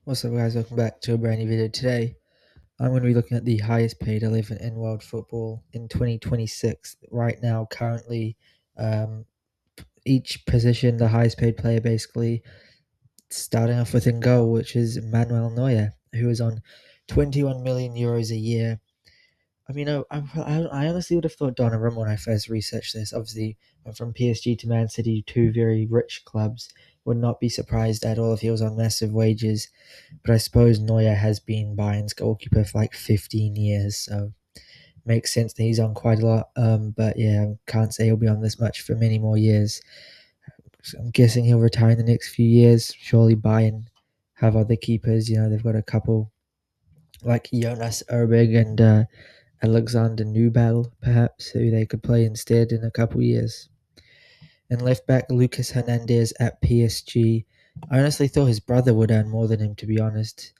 What's up, guys? Welcome back to a brand new video. Today, I'm going to be looking at the highest paid 11 in world football in 2026. Right now, currently, each position, the highest paid player, basically starting off with in goal, which is Manuel Neuer, who is on 21 million euros a year. I mean, I honestly would have thought Donnarumma when I first researched this. Obviously, went from PSG to Man City, two very rich clubs. Would not be surprised at all if he was on massive wages. But I suppose Neuer has been Bayern's goalkeeper for like 15 years, so makes sense that he's on quite a lot. But yeah, can't say he'll be on this much for many more years. So I'm guessing he'll retire in the next few years. Surely Bayern have other keepers. They've got a couple like Jonas Erbig and Alexander Nubel, perhaps, who they could play instead in a couple years. And left back Lucas Hernandez at PSG. I honestly thought his brother would earn more than him, to be honest.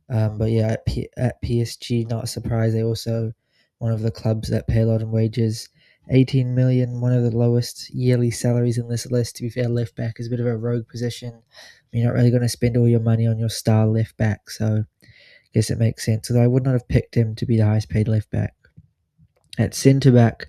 But yeah, at PSG, not a surprise. They also one of the clubs that pay a lot in wages. 18 million, one of the lowest yearly salaries in this list. To be fair, left back is a bit of a rogue position. You're not really going to spend all your money on your star left back, so I guess it makes sense. Although I would not have picked him to be the highest paid left back. At centre back,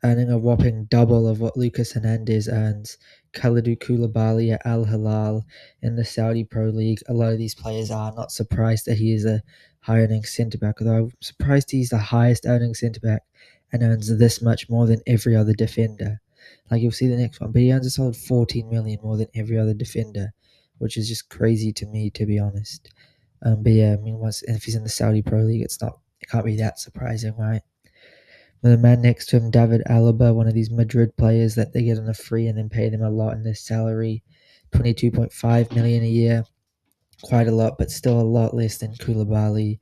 earning a whopping double of what Lucas Hernandez earns, Kalidou Koulibaly at Al Hilal in the Saudi Pro League. A lot of these players are not surprised that he is a high earning centre back, although I'm surprised he's the highest earning centre back and earns this much more than every other defender. Like you'll see the next one, but he earns a solid 14 million more than every other defender, which is just crazy to me, to be honest. But yeah, I mean, if he's in the Saudi Pro League, it can't be that surprising, right? The man next to him, David Alaba, one of these Madrid players that they get on a free and then pay them a lot in their salary, 22.5 million a year, quite a lot, but still a lot less than Koulibaly.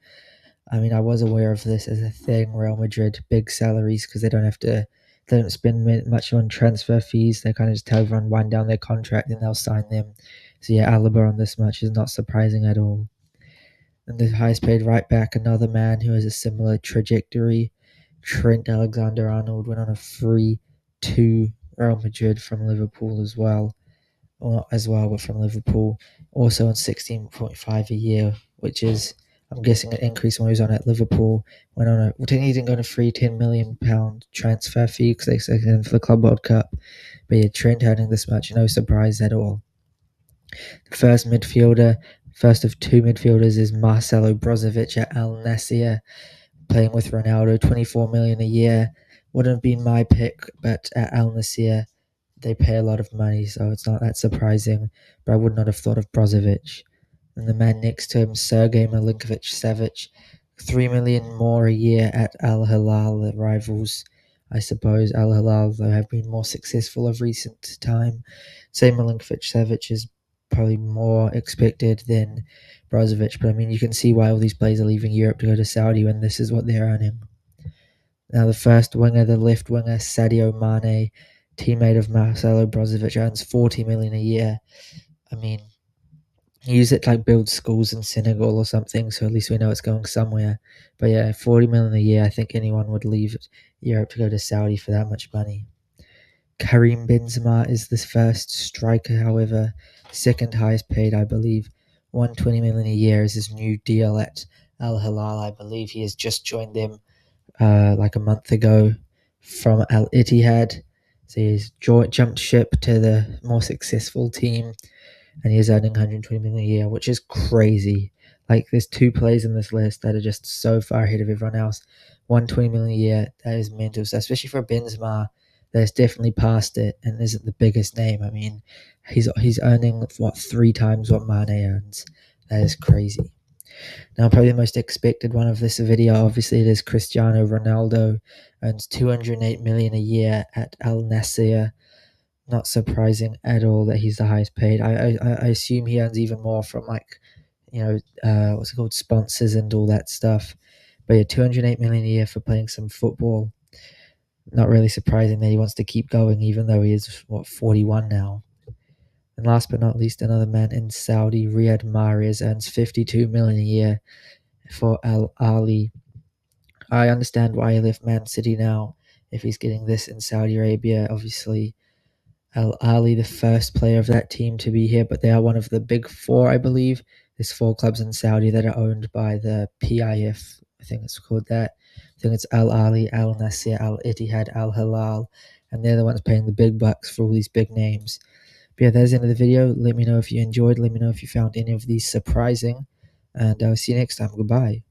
I mean, I was aware of this as a thing. Real Madrid, big salaries because they don't spend much on transfer fees. They kind of just tell everyone wind down their contract and they'll sign them. So yeah, Alaba on this much is not surprising at all. And the highest paid right back, another man who has a similar trajectory, Trent Alexander-Arnold, went on a free to Real Madrid from Liverpool as well. Well, not as well, but from Liverpool. Also on 16.5 a year, which is, I'm guessing, an increase when he was on at Liverpool. He didn't go on a free £10 million transfer fee because they selected him for the Club World Cup. But yeah, Trent earning this much, no surprise at all. The first of two midfielders, is Marcelo Brozovic at Al Nassr, playing with Ronaldo, 24 million a year. Wouldn't have been my pick, but at Al Nassr, they pay a lot of money, so it's not that surprising. But I would not have thought of Brozovic. And the man next to him, Sergej Milinkovic-Savic, 3 million more a year at Al Hilal, the rivals. I suppose Al Hilal, though, have been more successful of recent time. Say Milinkovic-Savic is probably more expected than Brozovic, but I mean, you can see why all these players are leaving Europe to go to Saudi when this is what they're earning. Now, the first winger, the left winger, Sadio Mane, teammate of Marcelo Brozovic, earns 40 million a year. I mean, use it to like build schools in Senegal or something, so at least we know it's going somewhere. But yeah, 40 million a year, I think anyone would leave Europe to go to Saudi for that much money. Karim Benzema is the first striker, however, second highest paid, I believe. 120 million a year is his new deal at Al Hilal. I believe he has just joined them like a month ago from Al Ittihad. So he's jumped ship to the more successful team, and he's earning 120 million a year, which is crazy. Like, there's two players in this list that are just so far ahead of everyone else. 120 million a year, that is mental. So especially for Benzema, that's definitely past it and isn't the biggest name. I mean, he's earning what 3 times what Mane earns. That is crazy. Now, probably the most expected one of this video, obviously, it is Cristiano Ronaldo, earns 208 million a year at Al Nassr. Not surprising at all that he's the highest paid. I assume he earns even more from what's it called, sponsors and all that stuff. But yeah, 208 million a year for playing some football. Not really surprising that he wants to keep going, even though he is 41 now. And last but not least, another man in Saudi, Riyad Mahrez, earns 52 million a year for Al Ahly. I understand why he left Man City now if he's getting this in Saudi Arabia. Obviously, Al Ali, the first player of that team to be here, but they are one of the big four, I believe. There's 4 clubs in Saudi that are owned by the PIF. I think it's called that. I think it's Al Ali, Al Nasir, Al Ittihad, Al Hilal, and they're the ones paying the big bucks for all these big names. But yeah, that's the end of the video. Let me know if you enjoyed. Let me know if you found any of these surprising. And I'll see you next time. Goodbye.